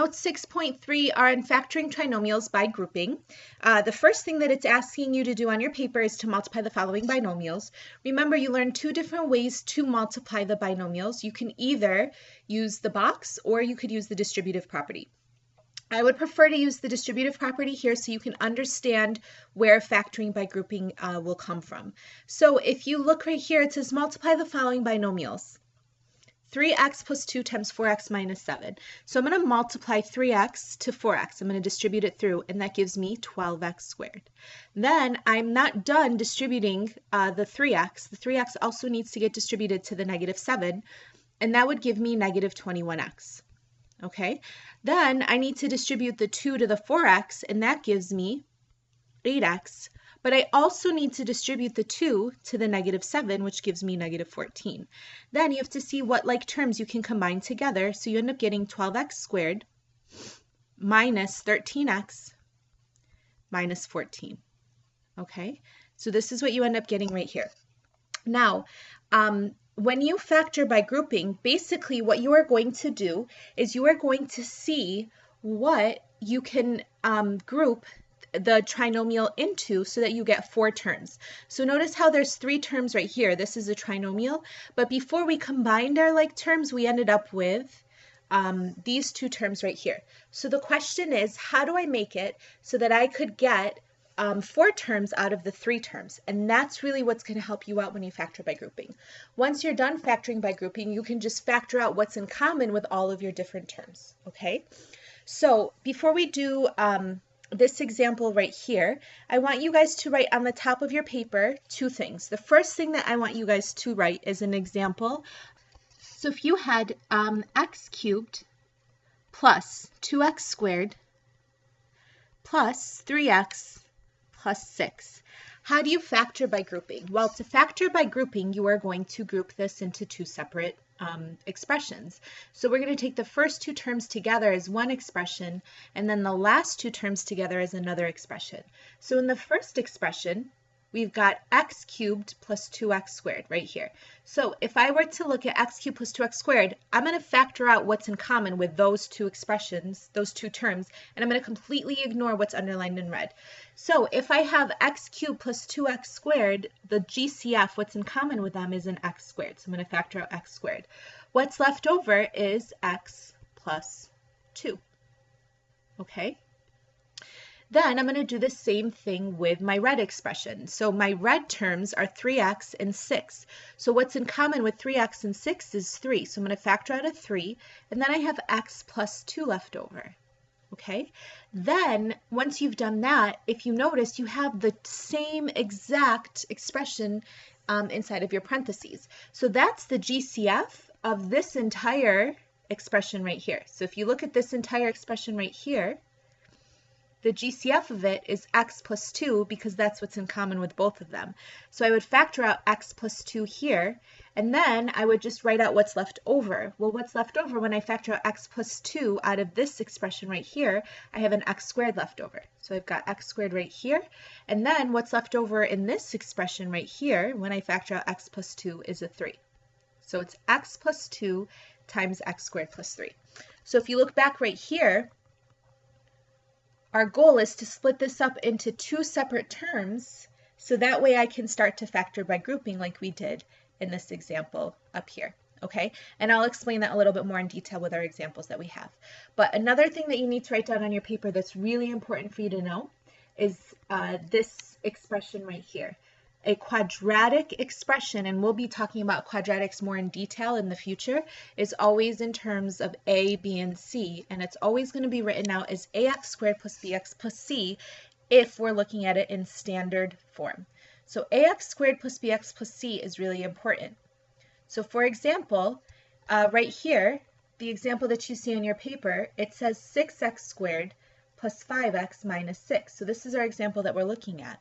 Note 6.3 are in factoring trinomials by grouping. The first thing that it's asking you to do on your paper is to multiply the following binomials. Remember, you learned two different ways to multiply the binomials. You can either use the box or you could use the distributive property. I would prefer to use the distributive property here so you can understand where factoring by grouping will come from. So if you look right here, it says multiply the following binomials. 3x plus 2 times 4x minus 7. So I'm going to multiply 3x to 4x. I'm going to distribute it through, and that gives me 12x squared. Then I'm not done distributing the 3x. The 3x also needs to get distributed to the negative 7, and that would give me negative 21x. Okay, then I need to distribute the 2 to the 4x, and that gives me 8x. But I also need to distribute the 2 to the negative 7, which gives me negative 14. Then you have to see what like terms you can combine together. So you end up getting 12x squared minus 13x minus 14. Okay, so this is what you end up getting right here. Now, when you factor by grouping, basically what you are going to do is you are going to see what you can group the trinomial into so that you get 4 terms. So notice how there's 3 terms right here. This is a trinomial, but before we combined our like terms, we ended up with these 2 terms right here. So the question is, how do I make it so that I could get 4 terms out of the 3 terms? And that's really what's going to help you out when you factor by grouping. Once you're done factoring by grouping, you can just factor out what's in common with all of your different terms. Okay, so before we do this example right here, I want you guys to write on the top of your paper 2 things. The first thing that I want you guys to write is an example. So if you had x cubed plus 2x squared plus 3x plus 6. How do you factor by grouping? Well, to factor by grouping, you are going to group this into 2 separate expressions. So we're going to take the first 2 terms together as one expression, and then the last 2 terms together as another expression. So in the first expression, we've got x cubed plus 2x squared right here. So if I were to look at x cubed plus 2x squared, I'm going to factor out what's in common with those 2 expressions, those 2 terms, and I'm going to completely ignore what's underlined in red. So if I have x cubed plus 2x squared, the GCF, what's in common with them is an x squared. So I'm going to factor out x squared. What's left over is x plus 2. Okay? Then I'm going to do the same thing with my red expression. So my red terms are 3x and 6. So what's in common with 3x and 6 is 3. So I'm going to factor out a 3, and then I have x plus 2 left over. Okay, then once you've done that, if you notice, you have the same exact expression inside of your parentheses. So that's the GCF of this entire expression right here. So if you look at this entire expression right here, the GCF of it is x plus 2 because that's what's in common with both of them. So I would factor out x plus 2 here, and then I would just write out what's left over. Well, what's left over when I factor out x plus 2 out of this expression right here, I have an x squared left over. So I've got x squared right here, and then what's left over in this expression right here, when I factor out x plus 2, is a 3. So it's x plus 2 times x squared plus 3. So if you look back right here, our goal is to split this up into 2 separate terms, so that way I can start to factor by grouping like we did in this example up here. Okay, and I'll explain that a little bit more in detail with our examples that we have. But another thing that you need to write down on your paper that's really important for you to know is this expression right here. A quadratic expression, and we'll be talking about quadratics more in detail in the future, is always in terms of a, b, and c, and it's always going to be written out as ax squared plus bx plus c if we're looking at it in standard form. So ax squared plus bx plus c is really important. So for example, right here, the example that you see on your paper, it says 6x squared plus 5x minus 6. So this is our example that we're looking at.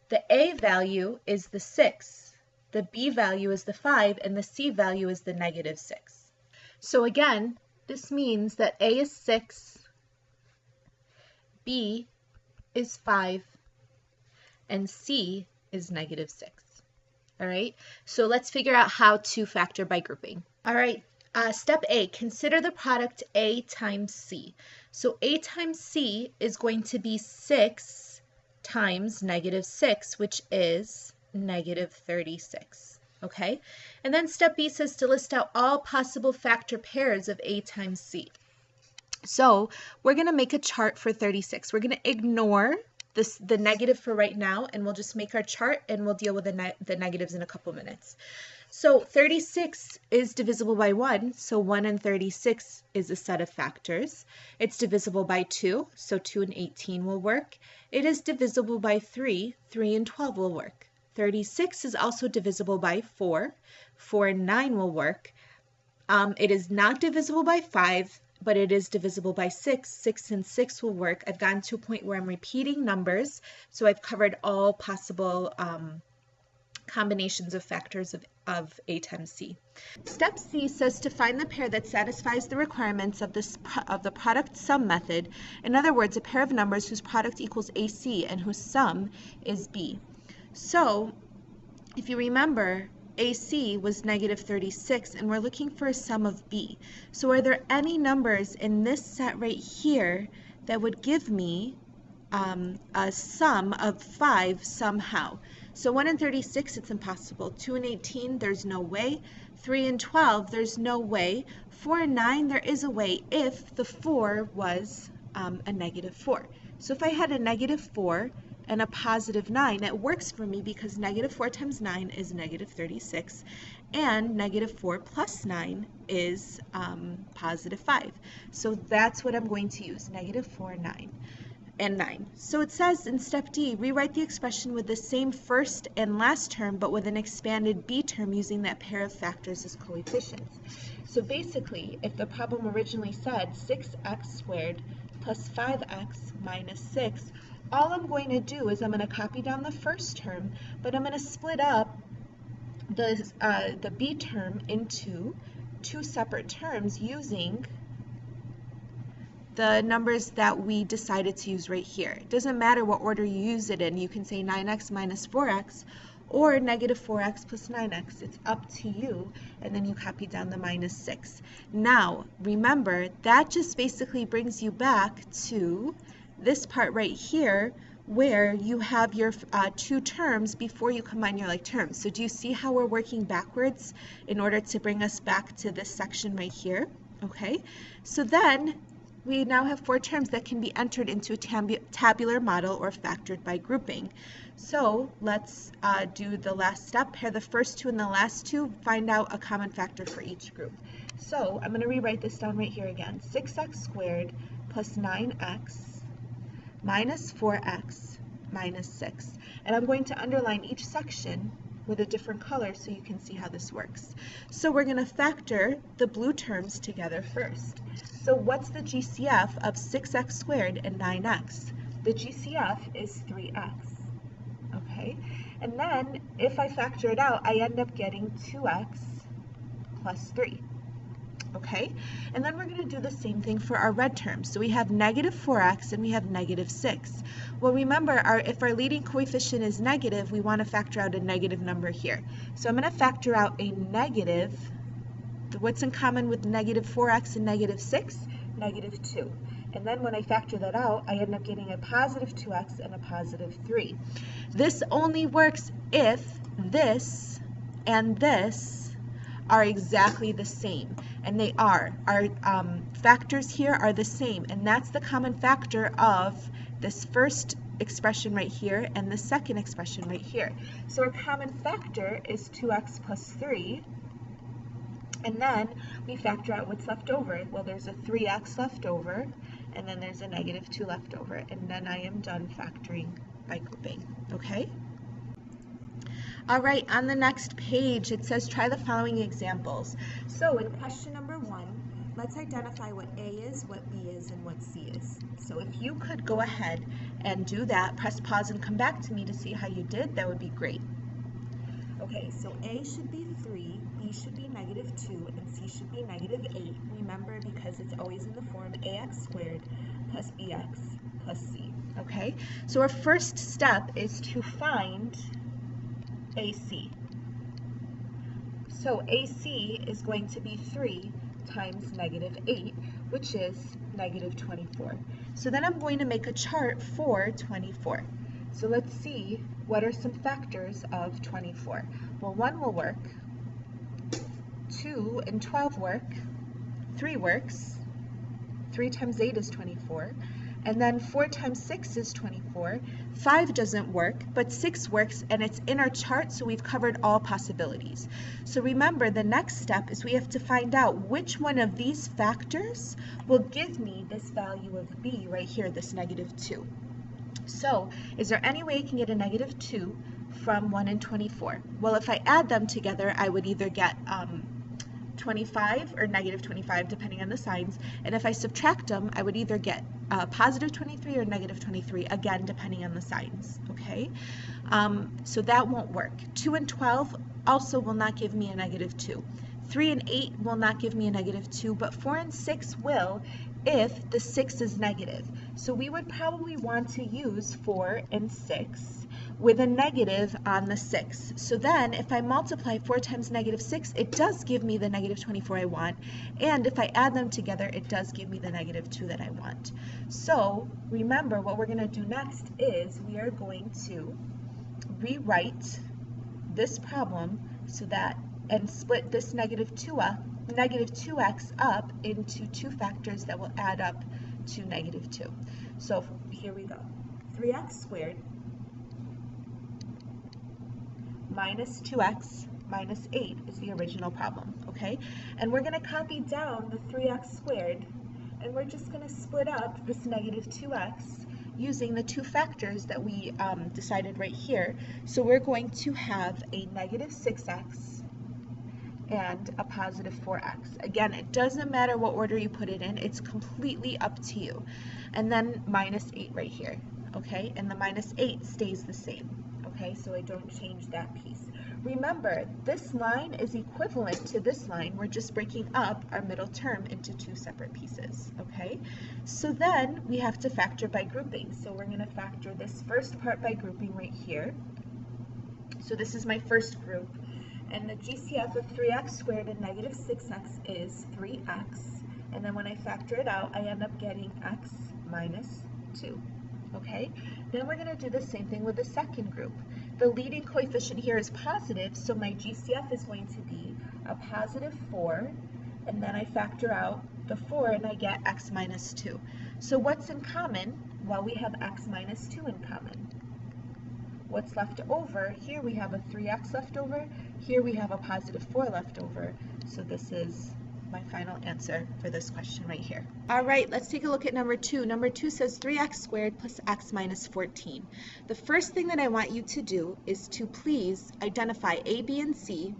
The a value is the 6, the b value is the 5, and the c value is the negative 6. So again, this means that a is 6, b is 5, and c is negative 6. All right, so let's figure out how to factor by grouping. All right, Step A, consider the product A times C. So A times C is going to be 6 times -6, which is -36. Okay? And then step B says to list out all possible factor pairs of A times C. So we're going to make a chart for 36. We're going to ignore the negative for right now, and we'll just make our chart, and we'll deal with the negatives in a couple minutes. So 36 is divisible by 1, so 1 and 36 is a set of factors. It's divisible by 2, so 2 and 18 will work. It is divisible by 3, 3 and 12 will work. 36 is also divisible by 4, 4 and 9 will work. It is not divisible by 5, but it is divisible by 6. 6 and 6 will work. I've gotten to a point where I'm repeating numbers, so I've covered all possible combinations of factors of A times C. Step C says to find the pair that satisfies the requirements of the product sum method. In other words, a pair of numbers whose product equals AC and whose sum is B. So if you remember, AC was -36, and we're looking for a sum of B. So are there any numbers in this set right here that would give me a sum of 5 somehow? So 1 and 36, it's impossible. 2 and 18, there's no way. 3 and 12, there's no way. 4 and 9, there is a way if the 4 was a -4. So if I had a -4 and a +9, it works for me because -4 times 9 is -36, and -4 plus 9 is +5. So that's what I'm going to use, -4, 9. And 9. So it says in step D, rewrite the expression with the same first and last term, but with an expanded B term using that pair of factors as coefficients. So basically, if the problem originally said 6x squared plus 5x minus 6, all I'm going to do is I'm going to copy down the first term, but I'm going to split up the B term into 2 separate terms using the numbers that we decided to use right here. It doesn't matter what order you use it in. You can say 9x minus 4x or -4x plus 9x. It's up to you, and then you copy down the -6. Now, remember, that just basically brings you back to this part right here where you have your 2 terms before you combine your like terms. So do you see how we're working backwards in order to bring us back to this section right here? Okay, so then we now have 4 terms that can be entered into a tabular model or factored by grouping. So let's do the last step. Pair the first 2 and the last 2, find out a common factor for each group. So I'm going to rewrite this down right here again. 6x squared plus 9x minus 4x minus 6. And I'm going to underline each section with a different color so you can see how this works. So we're going to factor the blue terms together first. So what's the GCF of 6x squared and 9x? The GCF is 3x. Okay, and then if I factor it out, I end up getting 2x plus 3. Okay, and then we're going to do the same thing for our red terms. So we have -4x and we have -6. Well, remember, if our leading coefficient is negative, we want to factor out a negative number here. So I'm going to factor out a negative. What's in common with -4x and -6? -2. And then when I factor that out, I end up getting a +2x and a +3. This only works if this and this are exactly the same, and they are. Our factors here are the same, and that's the common factor of this first expression right here and the second expression right here. So our common factor is 2x plus 3, and then we factor out what's left over. Well, there's a 3x left over, and then there's a -2 left over, and then I am done factoring by grouping. Okay? All right, on the next page, it says try the following examples. So in question number 1, let's identify what A is, what B is, and what C is. So if you could go ahead and do that, press pause and come back to me to see how you did, that would be great. Okay, so A should be 3, B should be -2, and C should be -8. Remember, because it's always in the form ax squared plus bx plus c. Okay, so our first step is to find AC. So AC is going to be 3 times negative 8, which is negative 24. So then I'm going to make a chart for 24. So let's see what are some factors of 24. Well, 1 will work, 2 and 12 work, 3 works, 3 times 8 is 24, and then 4 times 6 is 24. 5 doesn't work, but 6 works, and it's in our chart, so we've covered all possibilities. So remember, the next step is we have to find out which one of these factors will give me this value of b right here, this negative 2. So is there any way I can get a negative 2 from 1 and 24? Well, if I add them together, I would either get 25 or negative 25, depending on the signs. And if I subtract them, I would either get positive 23 or negative 23, again, depending on the signs, okay? So that won't work. 2 and 12 also will not give me a negative 2. 3 and 8 will not give me a negative 2, but 4 and 6 will if the 6 is negative. So we would probably want to use 4 and 6 with a negative on the 6. So then if I multiply 4 times negative 6, it does give me the negative 24 I want. And if I add them together, it does give me the negative 2 that I want. So remember, what we're going to do next is we are going to rewrite this problem so that, and split this negative 2x up into two factors that will add up to negative 2. So here we go. 3x squared minus 2x minus 8 is the original problem, okay? And we're going to copy down the 3x squared, and we're just going to split up this negative 2x using the two factors that we decided right here. So we're going to have a negative 6x and a positive 4x. Again, it doesn't matter what order you put it in, it's completely up to you. And then minus 8 right here, okay? And the minus 8 stays the same, okay? So I don't change that piece. Remember, this line is equivalent to this line. We're just breaking up our middle term into two separate pieces, okay? So then we have to factor by grouping. So we're going to factor this first part by grouping right here. So this is my first group. And the GCF of 3x squared and negative 6x is 3x. And then when I factor it out, I end up getting x minus 2. Okay? Then we're going to do the same thing with the second group. The leading coefficient here is positive, so my GCF is going to be a positive 4. And then I factor out the 4 and I get x minus 2. So what's in common? Well, we have x minus 2 in common. What's left over? Here we have a 3x left over. Here we have a positive 4 left over. So this is my final answer for this question right here. All right, let's take a look at number 2. Number 2 says 3x squared plus x minus 14. The first thing that I want you to do is to please identify a, b, and c,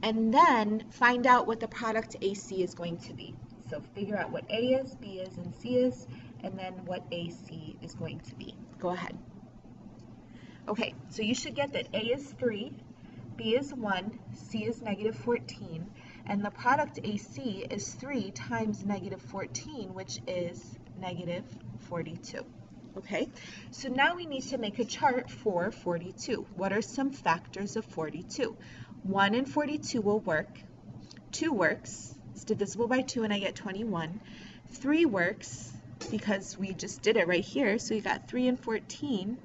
and then find out what the product AC is going to be. So figure out what A is, B is, and C is, and then what AC is going to be. Go ahead. Okay, so you should get that A is 3, B is 1, C is negative 14, and the product AC is 3 times negative 14, which is negative 42. Okay, so now we need to make a chart for 42. What are some factors of 42? 1 and 42 will work. 2 works. It's divisible by 2 and I get 21. 3 works because we just did it right here, so we got 3 and 14.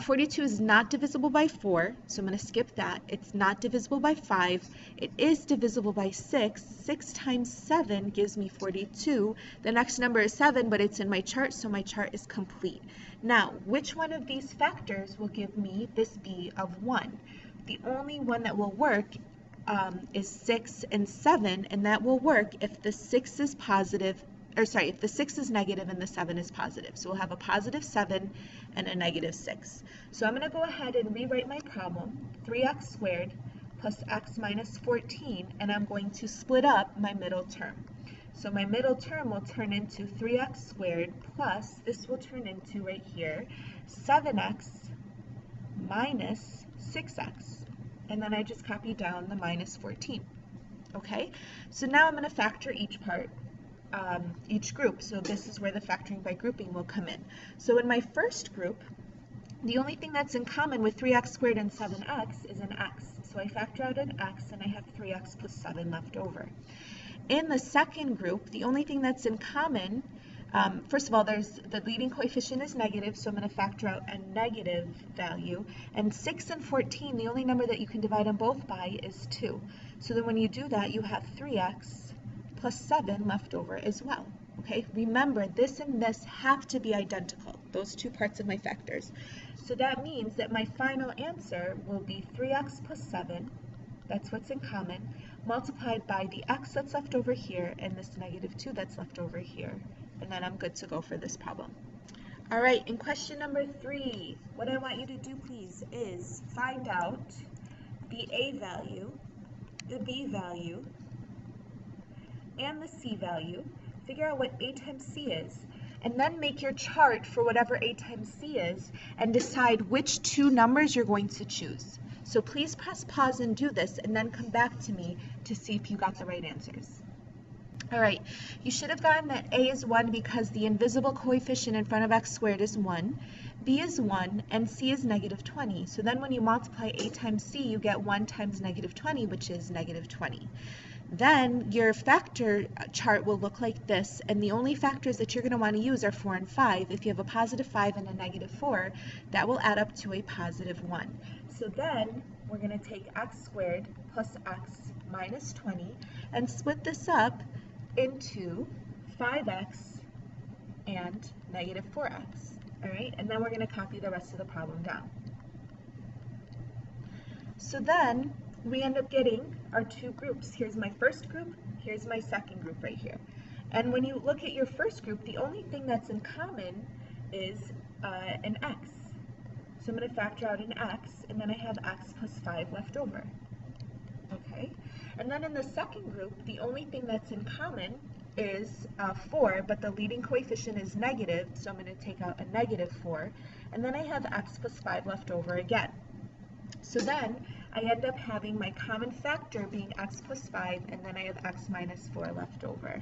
42 is not divisible by 4, so I'm going to skip that. It's not divisible by 5. It is divisible by 6. 6 times 7 gives me 42. The next number is 7, but it's in my chart, so my chart is complete. Now, which one of these factors will give me this B of 1? The only one that will work is 6 and 7, and that will work if the 6 is positive, or sorry, if the 6 is negative and the 7 is positive. So we'll have a positive 7 and a negative 6. So I'm going to go ahead and rewrite my problem, 3x squared plus x minus 14, and I'm going to split up my middle term. So my middle term will turn into 3x squared plus, this will turn into right here, 7x minus 6x. And then I just copy down the minus 14. Okay, so now I'm going to factor each part. Each group. So this is where the factoring by grouping will come in. So in my first group, the only thing that's in common with 3x squared and 7x is an x. So I factor out an x and I have 3x plus 7 left over. in the second group, the only thing that's in common, first of all, the leading coefficient is negative, so I'm going to factor out a negative value. And 6 and 14, the only number that you can divide them both by is 2. So then when you do that, you have 3x plus 7 left over as well. Okay, remember this and this have to be identical, those two parts of my factors. So that means that my final answer will be 3x plus 7, that's what's in common, multiplied by the x that's left over here and this negative 2 that's left over here. And then I'm good to go for this problem. All right, in question number 3, what I want you to do, please, is find out the a value, the b value, and the c value. Figure out what a times c is, and then make your chart for whatever a times c is and decide which two numbers you're going to choose. So please press pause and do this, and then come back to me to see if you got the right answers. All right, you should have gotten that a is 1 because the invisible coefficient in front of x squared is 1, b is 1, and c is negative 20. So then when you multiply a times c, you get 1 times negative 20, which is negative 20. Then your factor chart will look like this, and the only factors that you're going to want to use are 4 and 5. If you have a positive 5 and a negative 4, that will add up to a positive 1. So then we're going to take x squared plus x minus 20 and split this up into 5x and negative 4x. All right, and then we're going to copy the rest of the problem down. So then we end up getting our two groups. Here's my first group, here's my second group right here. And when you look at your first group, the only thing that's in common is an x. So I'm going to factor out an x, and then I have x plus 5 left over. Okay, and then in the second group, the only thing that's in common is 4, but the leading coefficient is negative, so I'm going to take out a negative 4, and then I have x plus 5 left over again. So then I end up having my common factor being x plus 5, and then I have x minus 4 left over.